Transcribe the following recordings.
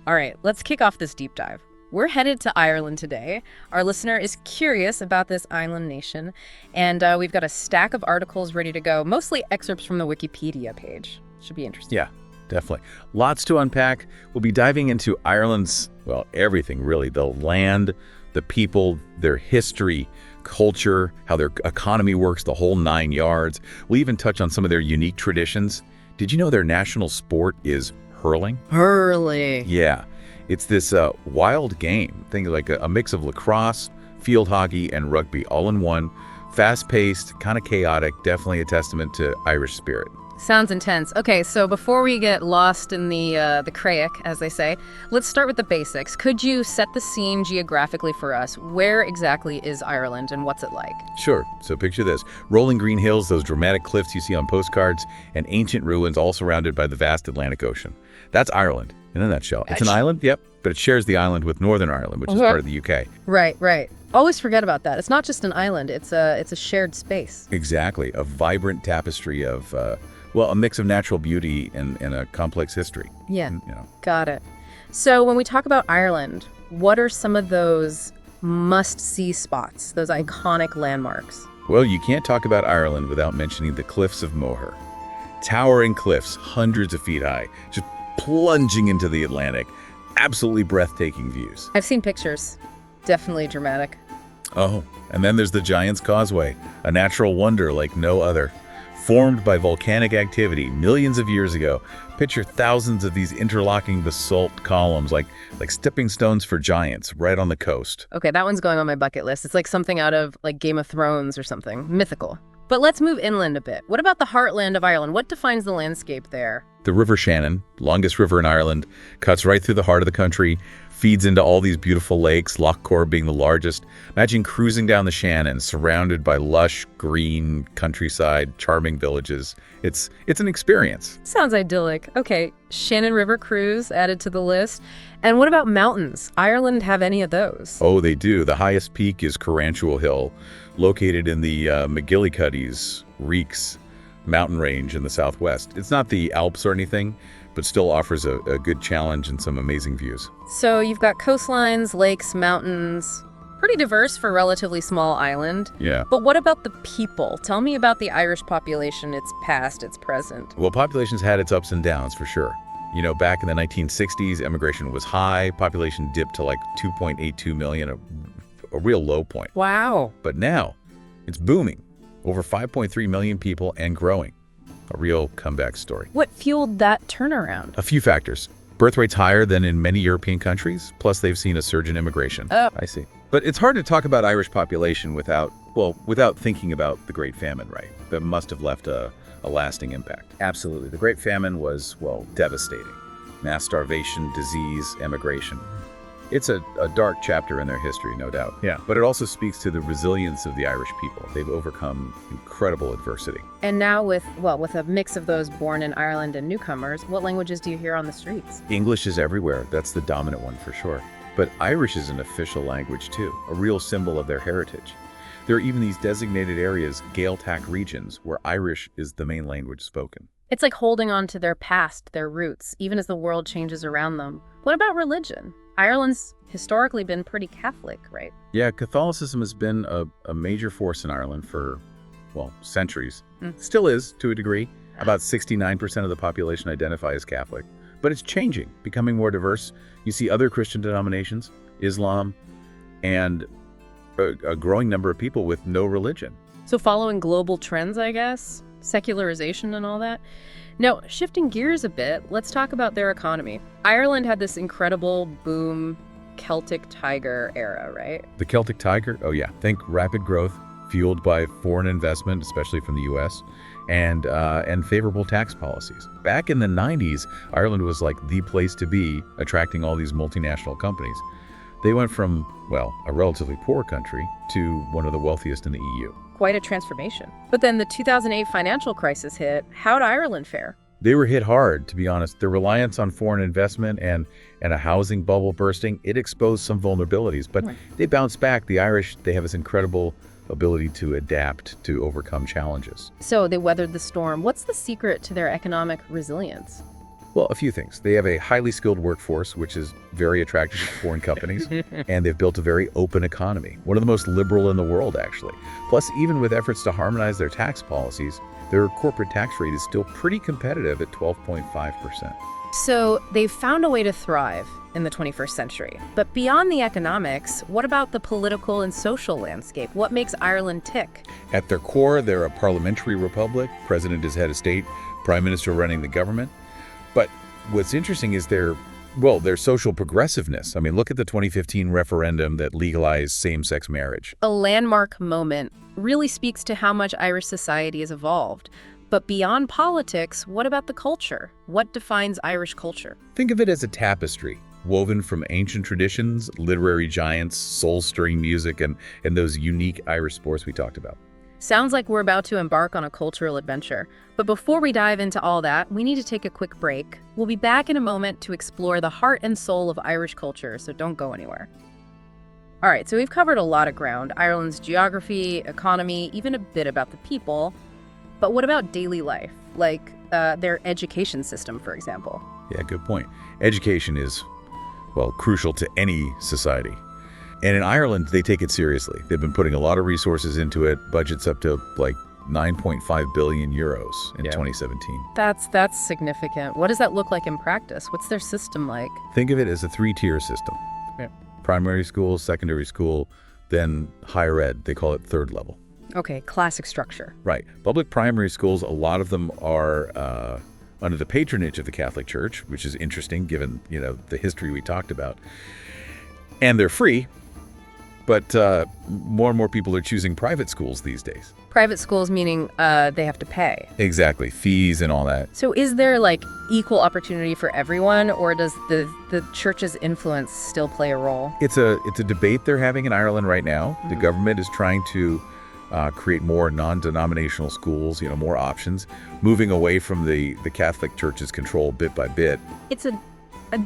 All right, let's kick off this deep dive. We're headed to Ireland today. Our listener is curious about this island nation, and we've got a stack of articles ready to go, mostly excerpts from the Wikipedia page. Should be interesting. Yeah, definitely. Lots to unpack. We'll be diving into Ireland's, well, everything really. The land, the people, their history, culture, how their economy works, the whole 9 yards. We'll even touch on some of their unique traditions. Did you know their national sport is hurling? Hurling. Yeah. It's this wild game. Think like a mix of lacrosse, field hockey, and rugby all in one. Fast-paced, kind of chaotic, definitely a testament to Irish spirit. Sounds intense. Okay, so before we get lost in the Craic, as they say, let's start with the basics. Could you set the scene geographically for us? Where exactly is Ireland and what's it like? Sure. So picture this. Rolling green hills, those dramatic cliffs you see on postcards, and ancient ruins all surrounded by the vast Atlantic Ocean. That's Ireland in a nutshell. It's an island, yep, but it shares the island with Northern Ireland, which is part of the UK. Right. Always forget about that. It's not just an island, it's a shared space. Exactly. A vibrant tapestry of, a mix of natural beauty and a complex history. Yeah, got it. So when we talk about Ireland, what are some of those must-see spots, those iconic landmarks? Well, you can't talk about Ireland without mentioning the Cliffs of Moher. Towering cliffs, hundreds of feet high, just plunging into the Atlantic. Absolutely breathtaking views. I've seen pictures. Definitely dramatic. Oh, and then there's the Giant's Causeway, a natural wonder like no other. Formed by volcanic activity millions of years ago, picture thousands of these interlocking basalt columns like stepping stones for giants right on the coast. Okay, that one's going on my bucket list. It's like something out of like Game of Thrones or something, mythical. But let's move inland a bit. What about the heartland of Ireland? What defines the landscape there? The River Shannon, longest river in Ireland, cuts right through the heart of the country, feeds into all these beautiful lakes, Lough Corrib being the largest. Imagine cruising down the Shannon, surrounded by lush, green countryside, charming villages. It's an experience. Sounds idyllic. Okay, Shannon River cruise added to the list. And what about mountains? Ireland have any of those? Oh, they do. The highest peak is Carantúil Hill, located in the McGillicuddy's Reeks mountain range in the southwest. It's not the Alps or anything, but still offers a good challenge and some amazing views. So you've got coastlines, lakes, mountains, pretty diverse for a relatively small island. Yeah. But what about the people? Tell me about the Irish population, its past, its present. Well, population's had its ups and downs for sure. You know, back in the 1960s, immigration was high. Population dipped to like 2.82 million, a real low point. Wow. But now, it's booming. Over 5.3 million people and growing. A real comeback story. What fueled that turnaround? A few factors. Birth rate's higher than in many European countries, plus they've seen a surge in immigration. Oh. I see. But it's hard to talk about Irish population without thinking about the Great Famine, right? That must have left a lasting impact. Absolutely. The Great Famine was, devastating. Mass starvation, disease, emigration. It's a dark chapter in their history, no doubt. Yeah. But it also speaks to the resilience of the Irish people. They've overcome incredible adversity. And now with a mix of those born in Ireland and newcomers, what languages do you hear on the streets? English is everywhere. That's the dominant one for sure. But Irish is an official language too, a real symbol of their heritage. There are even these designated areas, Gaeltacht regions, where Irish is the main language spoken. It's like holding on to their past, their roots, even as the world changes around them. What about religion? Ireland's historically been pretty Catholic, right? Yeah, Catholicism has been a major force in Ireland for, centuries. Still is, to a degree. About 69% of the population identify as Catholic. But it's changing, becoming more diverse. You see other Christian denominations, Islam, and a growing number of people with no religion. So following global trends, I guess? Secularization and all that? Now, shifting gears a bit, let's talk about their economy. Ireland had this incredible boom, Celtic Tiger era, right? The Celtic Tiger? Oh yeah. Think rapid growth, fueled by foreign investment, especially from the U.S., and favorable tax policies. Back in the 90s, Ireland was like the place to be, attracting all these multinational companies. They went from, a relatively poor country to one of the wealthiest in the EU. Quite a transformation. But then the 2008 financial crisis hit. How'd Ireland fare? They were hit hard, to be honest. Their reliance on foreign investment and a housing bubble bursting, it exposed some vulnerabilities. But they bounced back. The Irish, they have this incredible ability to adapt, to overcome challenges. So they weathered the storm. What's the secret to their economic resilience? Well, a few things. They have a highly skilled workforce, which is very attractive to foreign companies, and they've built a very open economy, one of the most liberal in the world, actually. Plus, even with efforts to harmonize their tax policies, their corporate tax rate is still pretty competitive at 12.5%. So they've found a way to thrive in the 21st century. But beyond the economics, what about the political and social landscape? What makes Ireland tick? At their core, they're a parliamentary republic. President is head of state, prime minister running the government. But what's interesting is their social progressiveness. I mean, look at the 2015 referendum that legalized same-sex marriage. A landmark moment really speaks to how much Irish society has evolved. But beyond politics, what about the culture? What defines Irish culture? Think of it as a tapestry, woven from ancient traditions, literary giants, soul-stirring music, and those unique Irish sports we talked about. Sounds like we're about to embark on a cultural adventure. But before we dive into all that, we need to take a quick break. We'll be back in a moment to explore the heart and soul of Irish culture, so don't go anywhere. All right, so we've covered a lot of ground. Ireland's geography, economy, even a bit about the people. But what about daily life, like their education system, for example? Yeah, good point. Education is, crucial to any society. And in Ireland, they take it seriously. They've been putting a lot of resources into it, budgets up to like 9.5 billion euros in 2017. That's significant. What does that look like in practice? What's their system like? Think of it as a three-tier system. Yeah. Primary school, secondary school, then higher ed. They call it third level. Okay, classic structure. Right. Public primary schools, a lot of them are under the patronage of the Catholic Church, which is interesting given, the history we talked about. And they're free, but more and more people are choosing private schools these days. Private schools meaning they have to pay. Exactly. Fees and all that. So is there equal opportunity for everyone, or does the church's influence still play a role? It's a debate they're having in Ireland right now. The government is trying to create more non-denominational schools, more options, moving away from the Catholic Church's control bit by bit. It's a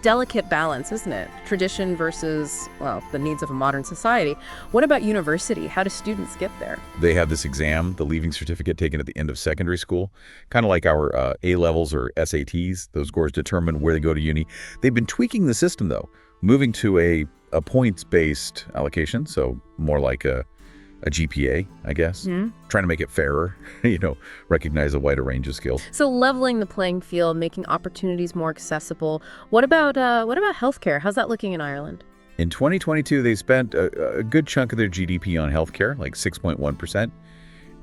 delicate balance, isn't it? Tradition versus, the needs of a modern society. What about university? How do students get there? They have this exam, the leaving certificate, taken at the end of secondary school, kind of like our A-levels or SATs. Those scores determine where they go to uni. They've been tweaking the system, though, moving to a points-based allocation, so more like a GPA, I guess, trying to make it fairer, recognize a wider range of skills. So leveling the playing field, making opportunities more accessible. What about healthcare? How's that looking in Ireland? In 2022, they spent a good chunk of their GDP on healthcare, like 6.1%.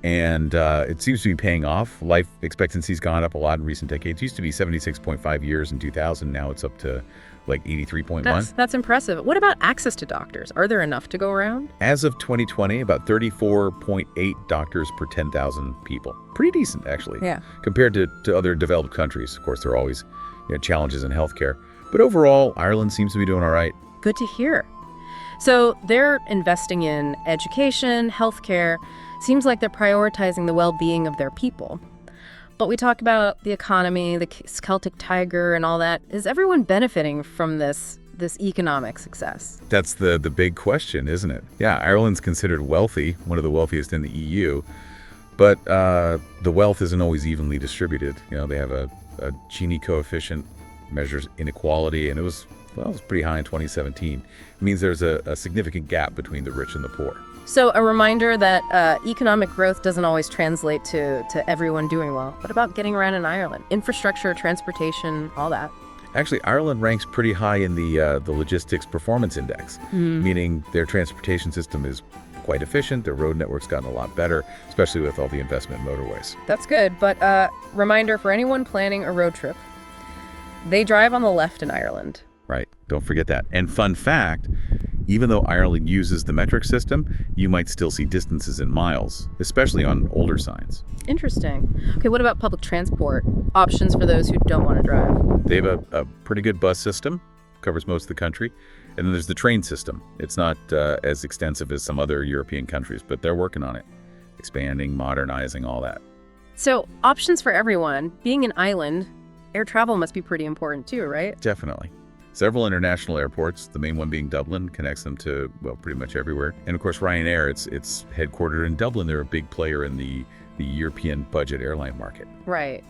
And it seems to be paying off. Life expectancy's gone up a lot in recent decades. It used to be 76.5 years in 2000. Now it's up to like 83.1. That's impressive. What about access to doctors? Are there enough to go around? As of 2020, about 34.8 doctors per 10,000 people. Pretty decent, actually. Yeah. Compared to other developed countries. Of course, there are always challenges in healthcare. But overall, Ireland seems to be doing all right. Good to hear. So they're investing in education, healthcare. Seems like they're prioritizing the well-being of their people. But we talk about the economy, the Celtic Tiger and all that. Is everyone benefiting from this economic success? That's the big question, isn't it? Yeah, Ireland's considered wealthy, one of the wealthiest in the EU. But the wealth isn't always evenly distributed. They have a Gini coefficient, measures inequality, and it was pretty high in 2017. It means there's a significant gap between the rich and the poor. So a reminder that economic growth doesn't always translate to everyone doing well. What about getting around in Ireland? Infrastructure, transportation, all that. Actually, Ireland ranks pretty high in the Logistics Performance Index, meaning their transportation system is quite efficient. Their road network's gotten a lot better, especially with all the investment in motorways. That's good, but reminder for anyone planning a road trip, they drive on the left in Ireland. Right, don't forget that. And fun fact, even though Ireland uses the metric system, you might still see distances in miles, especially on older signs. Interesting. Okay, what about public transport? Options for those who don't want to drive? They have a pretty good bus system, covers most of the country. And then there's the train system. It's not as extensive as some other European countries, but they're working on it. Expanding, modernizing, all that. So, options for everyone. Being an island, air travel must be pretty important too, right? Definitely. Several international airports, the main one being Dublin, connects them to, pretty much everywhere. And of course, Ryanair, it's headquartered in Dublin. They're a big player in the European budget airline market. Right.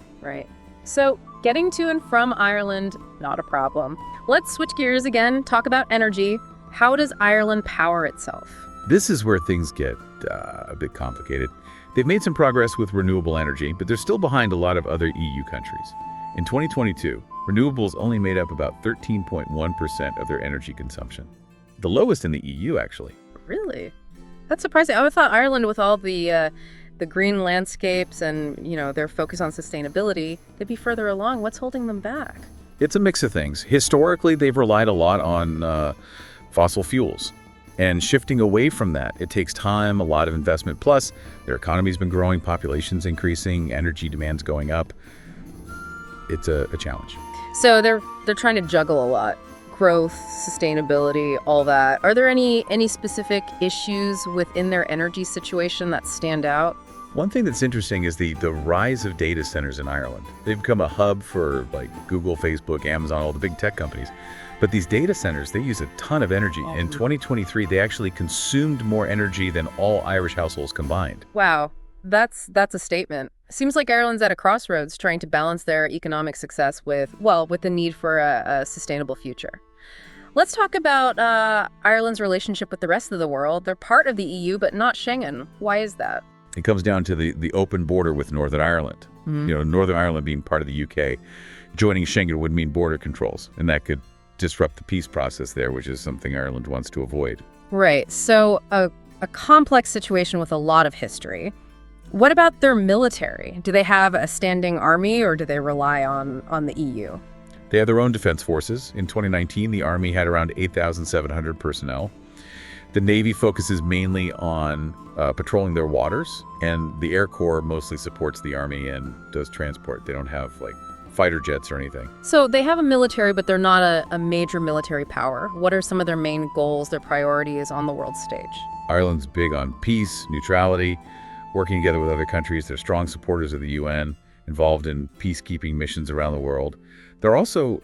So getting to and from Ireland, not a problem. Let's switch gears again, talk about energy. How does Ireland power itself? This is where things get a bit complicated. They've made some progress with renewable energy, but they're still behind a lot of other EU countries. In 2022, renewables only made up about 13.1% of their energy consumption. The lowest in the EU, actually. Really? That's surprising. I would have thought Ireland, with all the green landscapes and, their focus on sustainability, they'd be further along. What's holding them back? It's a mix of things. Historically, they've relied a lot on fossil fuels. And shifting away from that, it takes time, a lot of investment. Plus, their economy's been growing, population's increasing, energy demand's going up. It's a challenge. So they're trying to juggle a lot. Growth, sustainability, all that. Are there any specific issues within their energy situation that stand out? One thing that's interesting is the rise of data centers in Ireland. They've become a hub for like Google, Facebook, Amazon, all the big tech companies. But these data centers, they use a ton of energy. In 2023, they actually consumed more energy than all Irish households combined. Wow, that's a statement. Seems like Ireland's at a crossroads trying to balance their economic success with the need for a sustainable future. Let's talk about Ireland's relationship with the rest of the world. They're part of the EU, but not Schengen. Why is that? It comes down to the open border with Northern Ireland. Northern Ireland being part of the UK, joining Schengen would mean border controls, and that could disrupt the peace process there, which is something Ireland wants to avoid. Right. So a complex situation with a lot of history. What about their military? Do they have a standing army, or do they rely on the EU? They have their own defense forces. In 2019, the Army had around 8,700 personnel. The Navy focuses mainly on patrolling their waters, and the Air Corps mostly supports the Army and does transport. They don't have fighter jets or anything. So they have a military, but they're not a major military power. What are some of their main goals, their priorities on the world stage? Ireland's big on peace, neutrality, working together with other countries. They're strong supporters of the UN, involved in peacekeeping missions around the world. They're also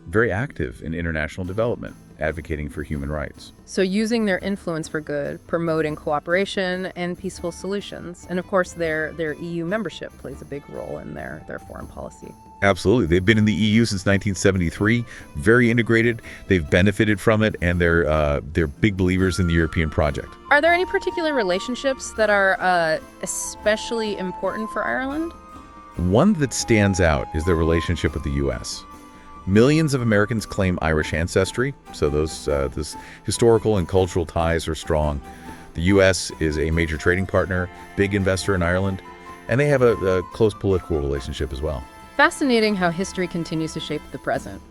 very active in international development, advocating for human rights. So using their influence for good, promoting cooperation and peaceful solutions. And of course, their EU membership plays a big role in their foreign policy. Absolutely. They've been in the EU since 1973, very integrated. They've benefited from it, and they're big believers in the European project. Are there any particular relationships that are especially important for Ireland? One that stands out is their relationship with the U.S. Millions of Americans claim Irish ancestry, so those historical and cultural ties are strong. The U.S. is a major trading partner, big investor in Ireland, and they have a close political relationship as well. Fascinating how history continues to shape the present.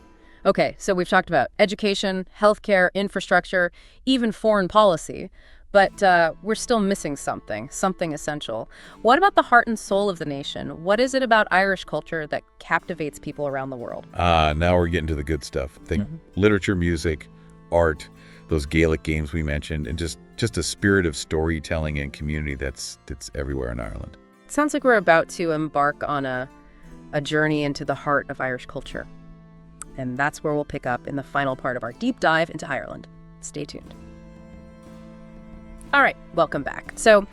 Okay, so we've talked about education, healthcare, infrastructure, even foreign policy, but we're still missing something essential. What about the heart and soul of the nation? What is it about Irish culture that captivates people around the world? Now we're getting to the good stuff. Think literature, music, art, those Gaelic games we mentioned, and just a spirit of storytelling and community that's everywhere in Ireland. It sounds like we're about to embark on a journey into the heart of Irish culture. And that's where we'll pick up in the final part of our deep dive into Ireland. Stay tuned. All right, welcome back. So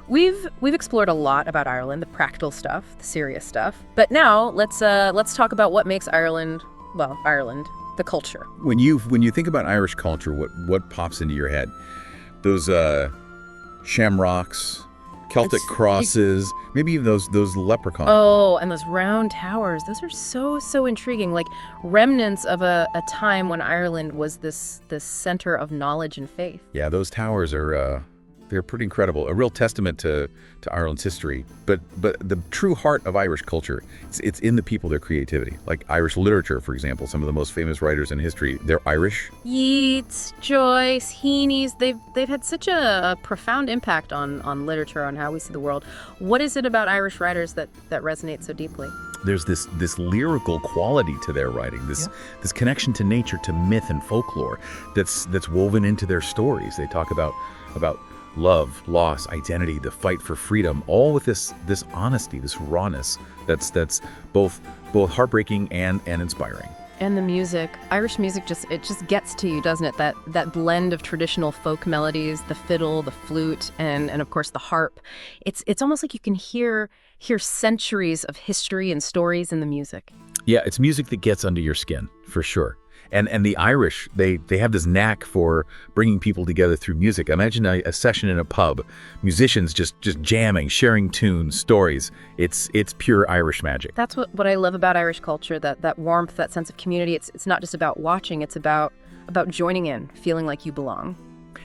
we've explored a lot about Ireland, the practical stuff, the serious stuff. But now let's talk about what makes Ireland, the culture. When you think about Irish culture, what pops into your head? Those shamrocks, Celtic crosses, maybe even those leprechauns. Oh, and those round towers. Those are so intriguing, like remnants of a time when Ireland was this center of knowledge and faith. Yeah, those towers are they're pretty incredible. A real testament to Ireland's history. But the true heart of Irish culture, it's in the people, their creativity. Like Irish literature, for example, some of the most famous writers in history, they're Irish. Yeats, Joyce, Heaney's, they've had such a profound impact on literature, on how we see the world. What is it about Irish writers that resonates so deeply? There's this lyrical quality to their writing, this connection to nature, to myth and folklore that's woven into their stories. They talk about love, loss, identity, the fight for freedom, all with this honesty, this rawness that's both heartbreaking and inspiring. And the music, Irish music, it just gets to you, doesn't it? That blend of traditional folk melodies, the fiddle, the flute, and of course the harp. It's almost like you can hear centuries of history and stories in the music. Yeah, it's music that gets under your skin, for sure. And the Irish, they have this knack for bringing people together through music. Imagine a session in a pub, musicians just jamming, sharing tunes, stories. It's pure Irish magic. That's what I love about Irish culture, that warmth, that sense of community. It's not just about watching, it's about joining in, feeling like you belong.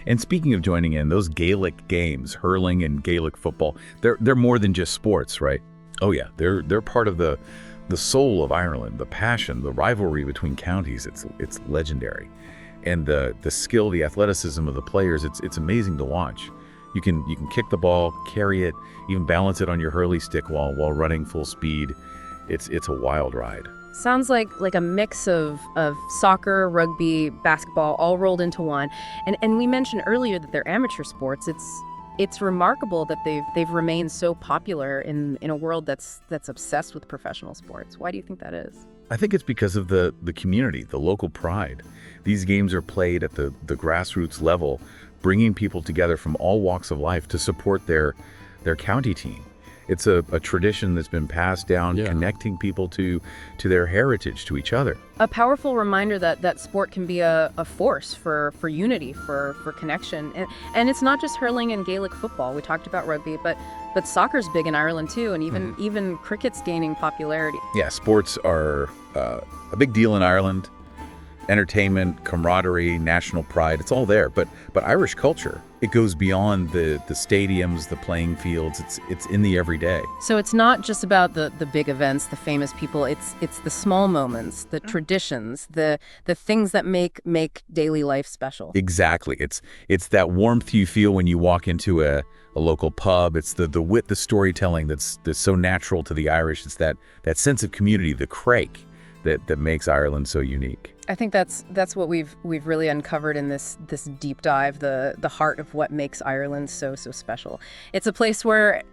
And speaking of joining in, those Gaelic games, hurling and Gaelic football, they're more than just sports, right? Oh yeah, they're part of the soul of Ireland, the passion, the rivalry between counties. It's legendary. And the skill, the athleticism of the players, it's amazing to watch. You can kick the ball, carry it, even balance it on your hurley stick while running full speed. It's a wild ride. Sounds like a mix of soccer, rugby, basketball, all rolled into one. And we mentioned earlier that they're amateur sports. It's remarkable that they've remained so popular in a world that's obsessed with professional sports. Why do you think that is? I think it's because of the community, the local pride. These games are played at the grassroots level, bringing people together from all walks of life to support their county team. It's a tradition that's been passed down, connecting people to their heritage, to each other. A powerful reminder that sport can be a force for unity, for connection. And it's not just hurling and Gaelic football. We talked about rugby, but soccer's big in Ireland too, and even cricket's gaining popularity. Yeah, sports are a big deal in Ireland. Entertainment, camaraderie, national pride, it's all there. But Irish culture, it goes beyond the stadiums, the playing fields. It's in the everyday. So it's not just about the big events, the famous people. It's the small moments, the traditions, the things that make daily life special. Exactly. It's that warmth you feel when you walk into a local pub. It's the wit, the storytelling that's so natural to the Irish. It's that sense of community, the craic, that makes Ireland so unique. I think that's what we've really uncovered in this deep dive, the heart of what makes Ireland so special. It's a place where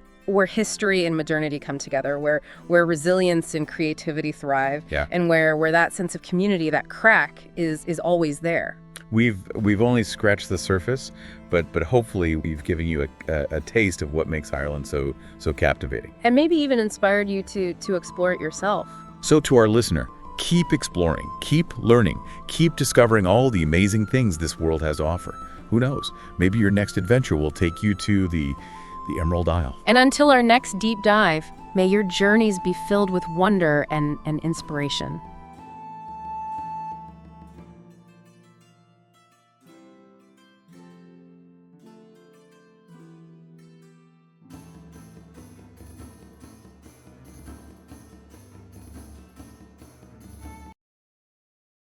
history and modernity come together, where resilience and creativity thrive, and where that sense of community, that crack, is always there. We've only scratched the surface, but hopefully we've given you a taste of what makes Ireland so captivating. And maybe even inspired you to explore it yourself. So to our listener, keep exploring, keep learning, keep discovering all the amazing things this world has to offer. Who knows? Maybe your next adventure will take you to the Emerald Isle. And until our next deep dive, may your journeys be filled with wonder and inspiration.